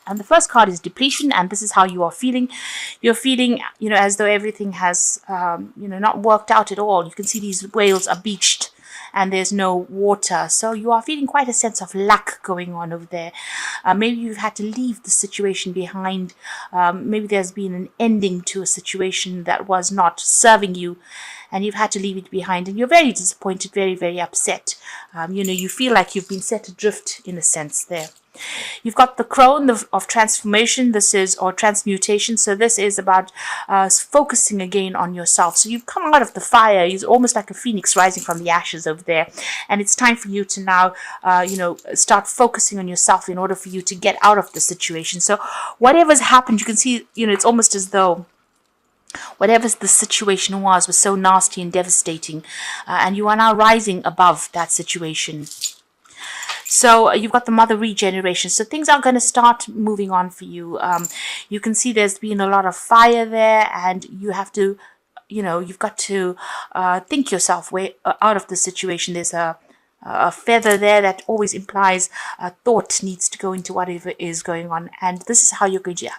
And the first card is depletion, and this is how you are feeling. You're feeling, as though everything has, not worked out at all. You can see these whales are beached and there's no water. So you are feeling quite a sense of lack going on over there. Maybe you've had to leave the situation behind. Maybe there's been an ending to a situation that was not serving you, and you've had to leave it behind, and you're very disappointed, very, very upset. You feel like you've been set adrift in a sense there. You've got the crone of transformation, or transmutation. So this is about focusing again on yourself. So you've come out of the fire. It's almost like a phoenix rising from the ashes over there. And it's time for you to now, start focusing on yourself in order for you to get out of the situation. So whatever's happened, you can see, it's almost as though whatever the situation was so nasty and devastating. And you are now rising above that situation. So you've got the mother regeneration. So things are going to start moving on for you. You can see there's been a lot of fire there, and you have to, you've got to think yourself way out of the situation. There's a feather there that always implies thought needs to go into whatever is going on. And this is how you're going to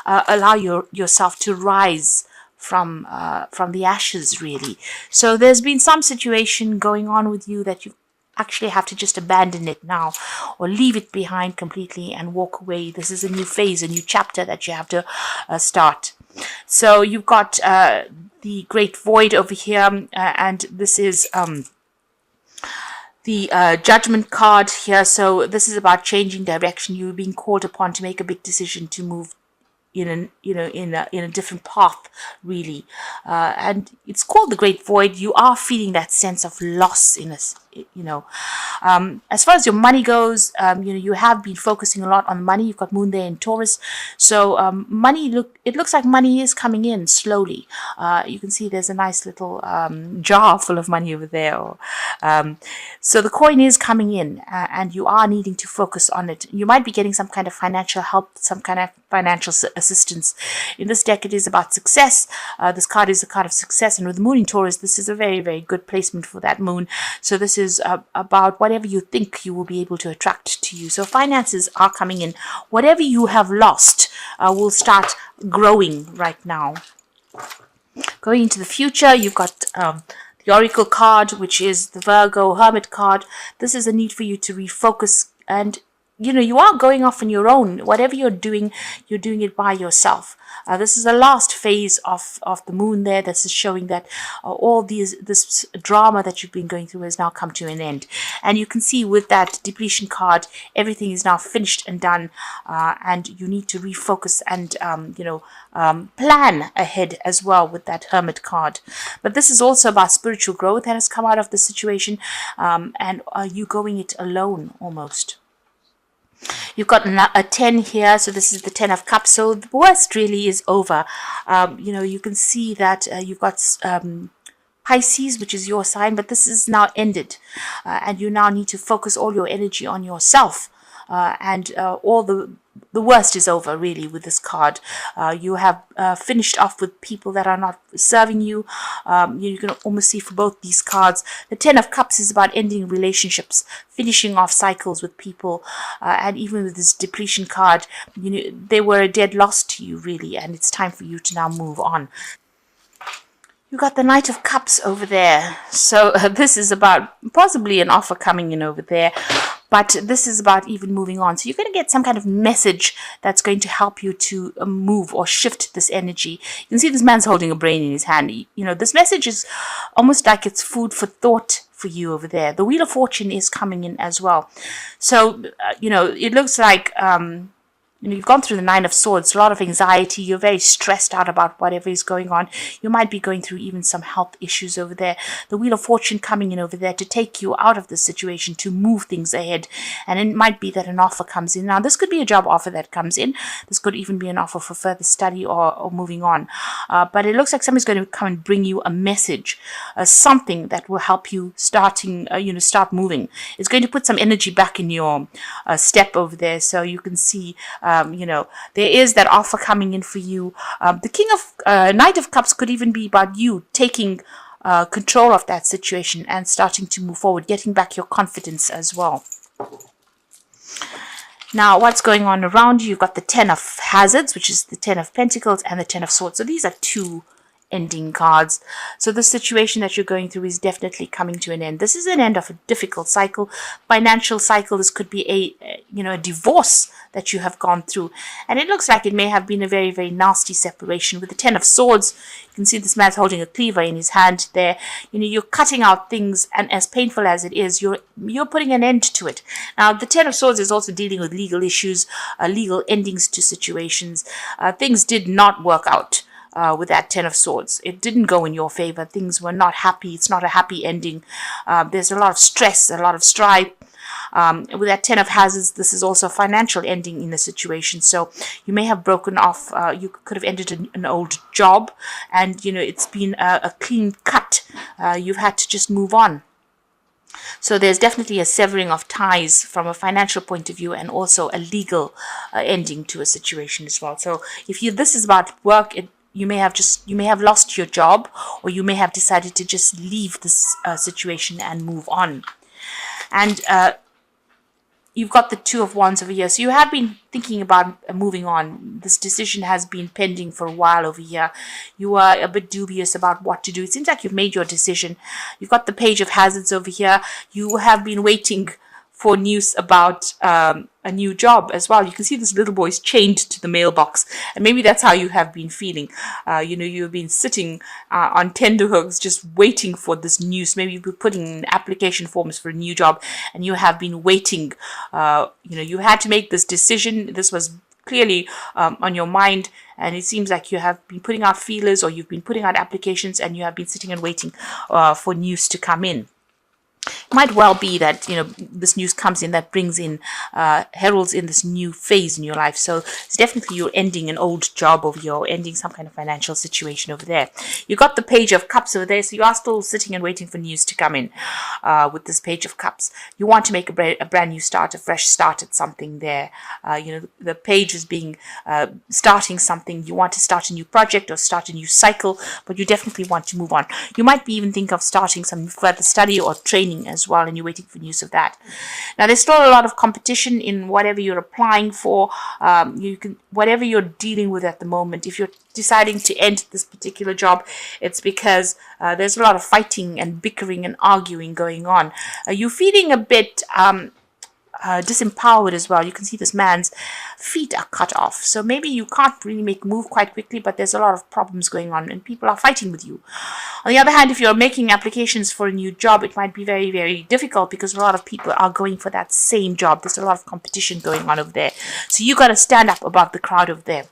allow yourself to rise from the ashes, really. So there's been some situation going on with you that you actually have to just abandon it now, or leave it behind completely and walk away. This is a new phase, a new chapter that you have to start. So you've got the great void over here, and this is the judgment card here. So this is about changing direction. You're being called upon to make a big decision to move in a different path, really, and it's called the great void. You are feeling that sense of loss in us. As far as your money goes, you have been focusing a lot on money. You've got moon there in Taurus, so it looks like money is coming in slowly. You can see there's a nice little jar full of money over there. So the coin is coming in, and you are needing to focus on it. You might be getting some kind of financial help, some kind of financial assistance. In this deck, it is about success. This card is a card of success, and with the moon in Taurus, this is a very, very good placement for that moon. So this is about whatever you think you will be able to attract to you. So finances are coming in. Whatever you have lost will start growing right now. Going into the future, you've got the Oracle card, which is the Virgo Hermit card. This is a need for you to refocus, and you are going off on your own. Whatever you're doing it by yourself. This is the last phase of the moon there. This is showing that this drama that you've been going through has now come to an end. And you can see with that depletion card, everything is now finished and done. And you need to refocus and, plan ahead as well with that Hermit card. But this is also about spiritual growth that has come out of the situation. And are you going it alone almost? You've got a 10 here, so this is the 10 of cups. So the worst really is over. You can see that you've got Pisces, which is your sign, but this is now ended. And you now need to focus all your energy on yourself. And all the worst is over, really, with this card. You have finished off with people that are not serving you. You can almost see for both these cards. The 10 of Cups is about ending relationships, finishing off cycles with people. And even with this depletion card, they were a dead loss to you, really, and it's time for you to now move on. You got the Knight of Cups over there. So this is about possibly an offer coming in over there. But this is about even moving on. So you're going to get some kind of message that's going to help you to move or shift this energy. You can see this man's holding a brain in his hand. This message is almost like it's food for thought for you over there. The Wheel of Fortune is coming in as well. So, it looks like... you've gone through the Nine of Swords, a lot of anxiety. You're very stressed out about whatever is going on. You might be going through even some health issues over there. The Wheel of Fortune coming in over there to take you out of this situation, to move things ahead. And it might be that an offer comes in. Now, this could be a job offer that comes in. This could even be an offer for further study or moving on. But it looks like somebody's going to come and bring you a message, something that will help you start moving. It's going to put some energy back in your step over there. So you can see... there is that offer coming in for you. The Knight of Cups could even be about you taking control of that situation and starting to move forward, getting back your confidence as well. Now, what's going on around you? You've got the Ten of Hazards, which is the Ten of Pentacles, and the Ten of Swords. So these are two ending cards. So the situation that you're going through is definitely coming to an end. This is an end of a difficult cycle, financial cycle. This could be a divorce that you have gone through, and it looks like it may have been a very, very nasty separation. With the Ten of Swords, you can see this man's holding a cleaver in his hand there. You're cutting out things, and as painful as it is, you're putting an end to it. Now, the Ten of Swords is also dealing with legal issues, legal endings to situations. Things did not work out. With that Ten of Swords, it didn't go in your favor. Things were not happy. It's not a happy ending. There's a lot of stress, a lot of strife. With that Ten of Hazards, this is also a financial ending in the situation. So you may have broken off. You could have ended an old job, and it's been a clean cut. You've had to just move on. So there's definitely a severing of ties from a financial point of view, and also a legal ending to a situation as well. So if this is about work, you may have lost your job, or you may have decided to just leave this situation and move on. And you've got the Two of Wands over here. So you have been thinking about moving on. This decision has been pending for a while over here. You are a bit dubious about what to do. It seems like you've made your decision. You've got the Page of Hazards over here. You have been waiting for news about a new job as well. You can see this little boy is chained to the mailbox, and maybe that's how you have been feeling. You've been sitting on tenterhooks just waiting for this news. Maybe you've been putting in application forms for a new job, and you have been waiting. You had to make this decision. This was clearly on your mind, and it seems like you have been putting out feelers, or you've been putting out applications, and you have been sitting and waiting for news to come in. It might well be that this news comes in that brings in heralds in this new phase in your life. So it's definitely you're ending an old job over here, or ending some kind of financial situation over there. You got the Page of Cups over there, so you are still sitting and waiting for news to come in with this Page of Cups. You want to make a brand new start, a fresh start at something there. The page is being starting something. You want to start a new project or start a new cycle, but you definitely want to move on. You might be even think of starting some further study or training as well, and you're waiting for news of that. Now, there's still a lot of competition in whatever you're applying for. Whatever you're dealing with at the moment. If you're deciding to end this particular job, it's because there's a lot of fighting and bickering and arguing going on. You're feeling a bit disempowered as well. You can see this man's feet are cut off, so maybe you can't really make a move quite quickly, but there's a lot of problems going on and people are fighting with you. On the other hand, if you're making applications for a new job, it might be very, very difficult because a lot of people are going for that same job. There's a lot of competition going on over there, so you got to stand up above the crowd over there.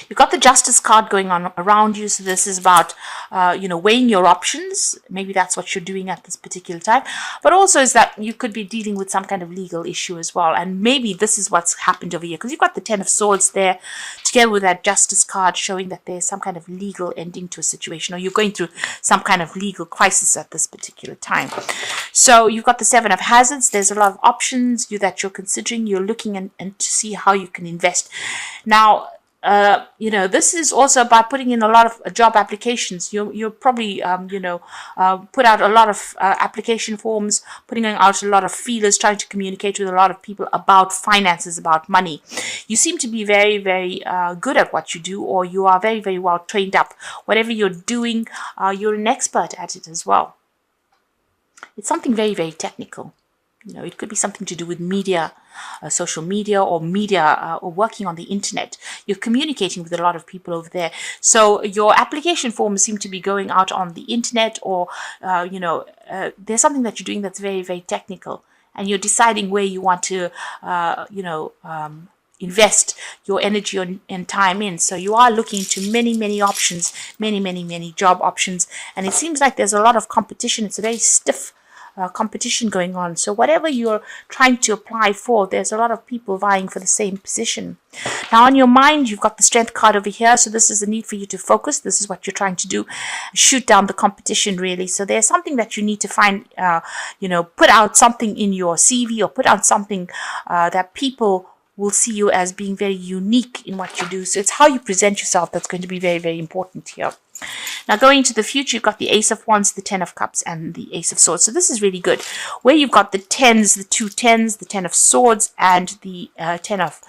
You've got the Justice card going on around you, so this is about weighing your options. Maybe that's what you're doing at this particular time, but also is that you could be dealing with some kind of legal issue as well, and maybe this is what's happened over here, because you've got the Ten of Swords there together with that Justice card, showing that there's some kind of legal ending to a situation, or you're going through some kind of legal crisis at this particular time. So you've got the Seven of Hazards. There's a lot of options that you're considering. You're looking and to see how you can invest. Now, this is also about putting in a lot of job applications. You're probably, put out a lot of application forms, putting out a lot of feelers, trying to communicate with a lot of people about finances, about money. You seem to be very, very good at what you do, or you are very, very well trained up. Whatever you're doing, you're an expert at it as well. It's something very, very technical. It could be something to do with media, social media, or media, or working on the internet. You're communicating with a lot of people over there. So your application forms seem to be going out on the internet, or, there's something that you're doing that's very, very technical. And you're deciding where you want to, invest your energy and time in. So you are looking into many, many options, many, many, many job options. And it seems like there's a lot of competition. It's a very stiff competition going on. So whatever you're trying to apply for, there's a lot of people vying for the same position. Now, on your mind, you've got the Strength card over here. So this is the need for you to focus. This is what you're trying to do. Shoot down the competition, really. So there's something that you need to find, put out something in your CV, or put out something that people will see you as being very unique in what you do. So it's how you present yourself that's going to be very, very important here. Now going into the future, you've got the Ace of Wands, the Ten of Cups, and the Ace of Swords. So this is really good. Where you've got the tens, the two tens, the Ten of Swords, and the Ten of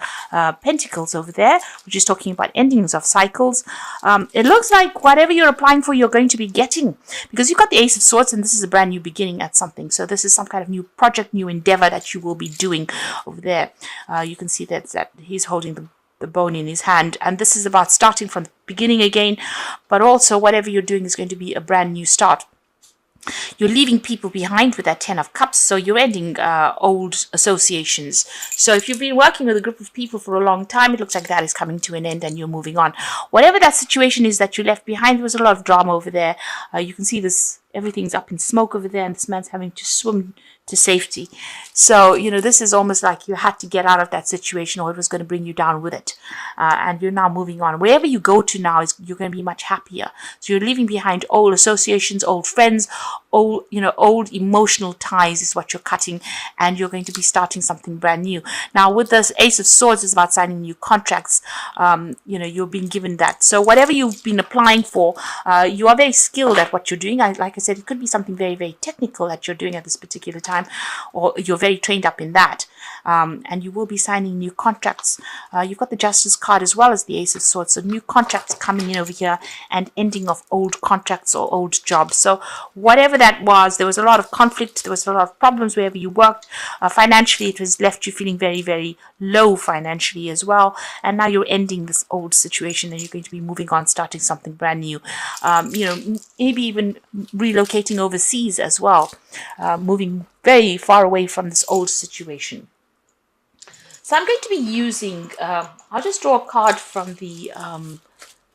Pentacles over there, which is talking about endings of cycles. It looks like whatever you're applying for, you're going to be getting, because you've got the Ace of Swords, and this is a brand new beginning at something. So this is some kind of new project, new endeavor that you will be doing over there. You can see that he's holding the bone in his hand, and this is about starting from the beginning again, but also whatever you're doing is going to be a brand new start. You're leaving people behind with that Ten of Cups, so you're ending old associations. So if you've been working with a group of people for a long time, it looks like that is coming to an end and you're moving on. Whatever that situation is that you left behind, there was a lot of drama over there. You can see this, everything's up in smoke over there, and this man's having to swim to safety. So, this is almost like you had to get out of that situation, or it was going to bring you down with it. And you're now moving on. Wherever you go to now, you're going to be much happier. So you're leaving behind old associations, old friends, old emotional ties is what you're cutting, and you're going to be starting something brand new. Now, with this Ace of Swords, is about signing new contracts. You're being given that. So whatever you've been applying for, you are very skilled at what you're doing. Like I said, it could be something very, very technical that you're doing at this particular time, or you're very trained up in that, and you will be signing new contracts. You've got the Justice card as well as the Ace of Swords, so new contracts coming in over here, and ending of old contracts or old jobs. So whatever that was, there was a lot of conflict, there was a lot of problems wherever you worked. Financially, it has left you feeling very, very low financially as well, and now you're ending this old situation, and you're going to be moving on, starting something brand new. Maybe even relocating overseas as well, moving very far away from this old situation. So I'm going to be using, I'll just draw a card from the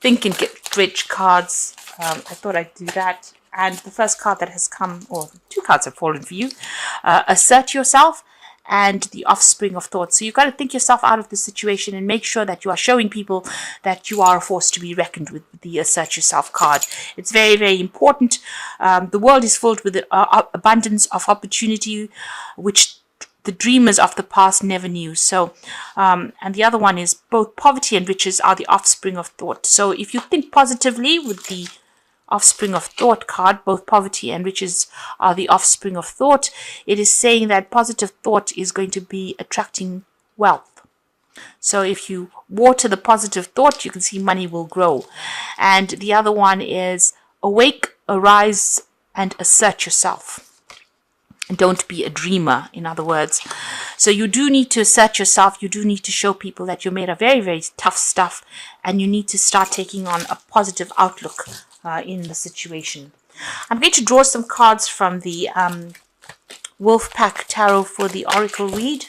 Think and Get Rich cards. I thought I'd do that. And the first card that has come, or two cards have fallen for you, Assert Yourself and the Offspring of Thought. So you've got to think yourself out of the situation and make sure that you are showing people that you are a force to be reckoned with the Assert Yourself card. It's very, very important. The world is filled with abundance of opportunity, which the dreamers of the past never knew. So, and the other one is both poverty and riches are the offspring of thought. So if you think positively with the Offspring of Thought card, both poverty and riches are the offspring of thought, it is saying that positive thought is going to be attracting wealth. So if you water the positive thought, you can see money will grow. And the other one is awake, arise, and assert yourself. And don't be a dreamer, in other words. So you do need to assert yourself. You do need to show people that you're made of very, very tough stuff, and you need to start taking on a positive outlook in the situation. I'm going to draw some cards from the Wolfpack Tarot for the Oracle read.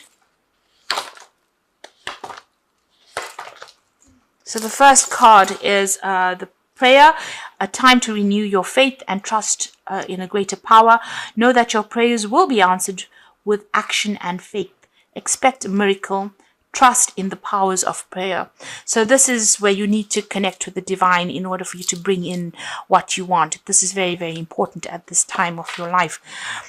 So the first card is the prayer, a time to renew your faith and trust in a greater power. Know that your prayers will be answered with action and faith. Expect a miracle. Trust in the powers of prayer. So this is where you need to connect with the divine in order for you to bring in what you want. This is very, very important at this time of your life.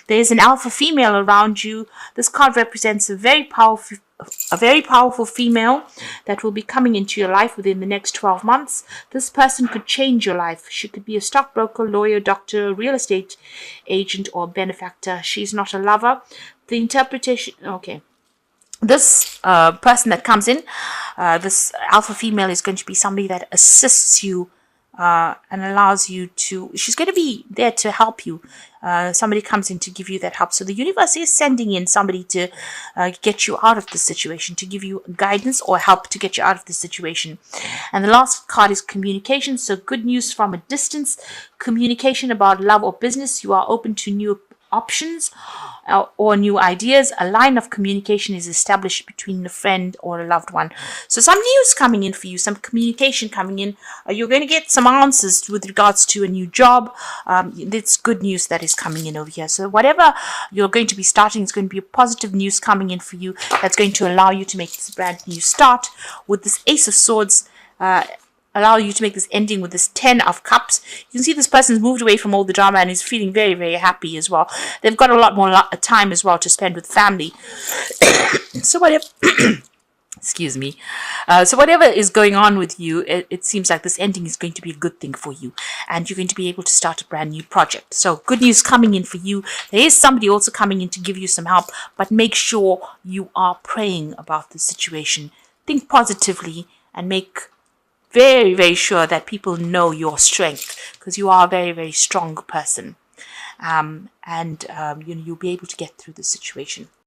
There is an alpha female around you. This card represents a very powerful female that will be coming into your life within the next 12 months. This person could change your life. She could be a stockbroker, lawyer, doctor, real estate agent, or benefactor. She's not a lover. The interpretation, okay. This person that comes in, this alpha female, is going to be somebody that assists you and allows you to, she's going to be there to help you. Somebody comes in to give you that help. So the universe is sending in somebody to get you out of the situation, to give you guidance or help to get you out of the situation. And the last card is communication. So good news from a distance, communication about love or business. You are open to new options or new ideas. A line of communication is established between a friend or a loved one. So some news coming in for you, some communication coming in. You're going to get some answers with regards to a new job. It's good news that is coming in over here. So whatever you're going to be starting is going to be a positive news coming in for you that's going to allow you to make this brand new start. With this Ace of Swords, allow you to make this ending with this 10 of Cups. You can see this person's moved away from all the drama and is feeling very, very happy as well. They've got a lot more time as well to spend with family. So Excuse me. So whatever is going on with you, it seems like this ending is going to be a good thing for you, and you're going to be able to start a brand new project. So good news coming in for you. There is somebody also coming in to give you some help, but make sure you are praying about the situation. Think positively and make very, very sure that people know your strength, because you are a very, very strong person. And you'll be able to get through the situation.